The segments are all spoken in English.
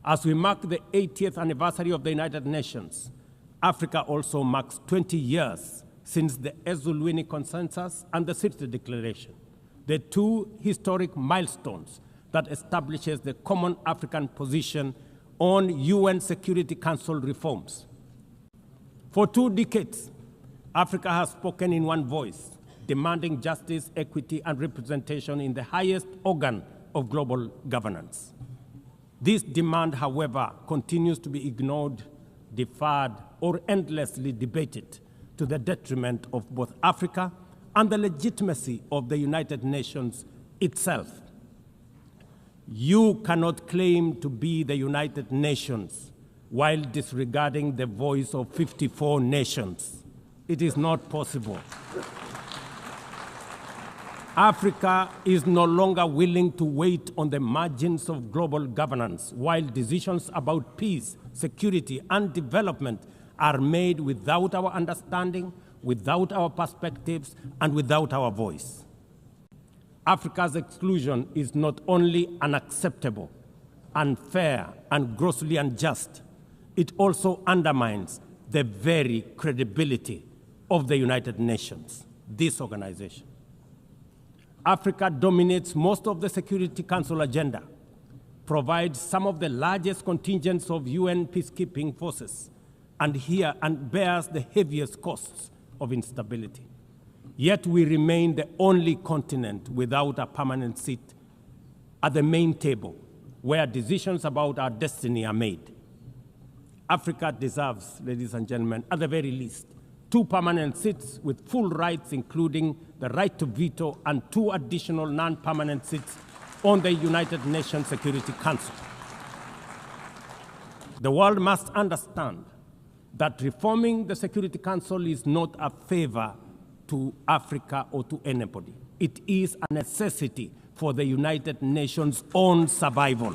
As we mark the 80th anniversary of the United Nations, Africa also marks 20 years since the Ezulwini Consensus and the City Declaration, the two historic milestones that establishes the common African position on UN Security Council reforms. For 2 decades, Africa has spoken in one voice, demanding justice, equity, and representation in the highest organ of global governance. This demand, however, continues to be ignored, deferred, or endlessly debated to the detriment of both Africa and the legitimacy of the United Nations itself. You cannot claim to be the United Nations while disregarding the voice of 54 nations. It is not possible. Africa is no longer willing to wait on the margins of global governance while decisions about peace, security, and development are made without our understanding, without our perspectives, and without our voice. Africa's exclusion is not only unacceptable, unfair, and grossly unjust, it also undermines the very credibility of the United Nations, this organization. Africa dominates most of the Security Council agenda, provides some of the largest contingents of UN peacekeeping forces, and bears the heaviest costs of instability. Yet we remain the only continent without a permanent seat at the main table where decisions about our destiny are made. Africa deserves, ladies and gentlemen, at the very least, 2 permanent seats with full rights, including the right to veto, and 2 additional non-permanent seats on the United Nations Security Council. The world must understand that reforming the Security Council is not a favor to Africa or to anybody. It is a necessity for the United Nations' own survival.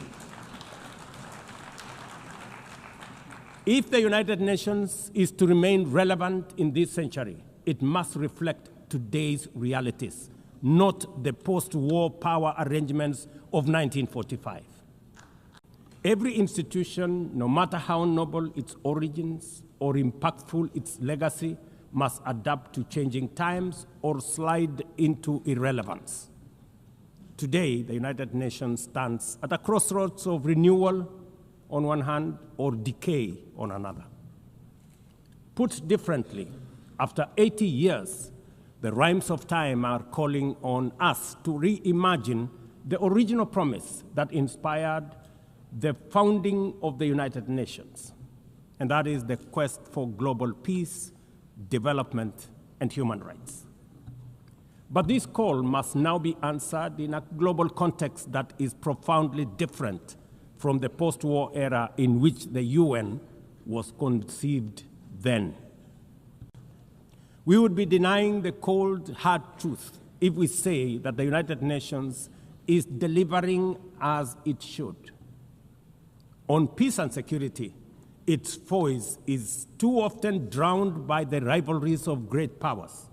If the United Nations is to remain relevant in this century, it must reflect today's realities, not the post-war power arrangements of 1945. Every institution, no matter how noble its origins or impactful its legacy, must adapt to changing times or slide into irrelevance. Today, the United Nations stands at a crossroads of renewal on one hand or decay on another. Put differently, after 80 years, the rhymes of time are calling on us to reimagine the original promise that inspired the founding of the United Nations, and that is the quest for global peace, development, and human rights. But this call must now be answered in a global context that is profoundly different from the post-war era in which the UN was conceived then. We would be denying the cold, hard truth if we say that the United Nations is delivering as it should. On peace and security, its voice is too often drowned by the rivalries of great powers,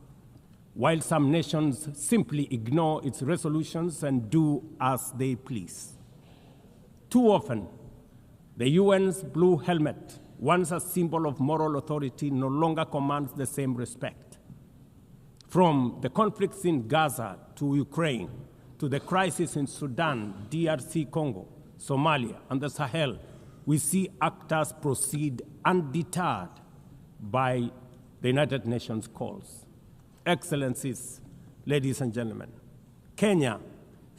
while some nations simply ignore its resolutions and do as they please. Too often, the UN's blue helmet, once a symbol of moral authority, no longer commands the same respect. From the conflicts in Gaza to Ukraine, to the crisis in Sudan, DRC Congo, Somalia, and the Sahel, we see actors proceed undeterred by the United Nations calls. Excellencies, ladies and gentlemen, Kenya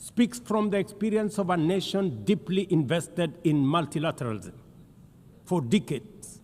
speaks from the experience of a nation deeply invested in multilateralism. For decades,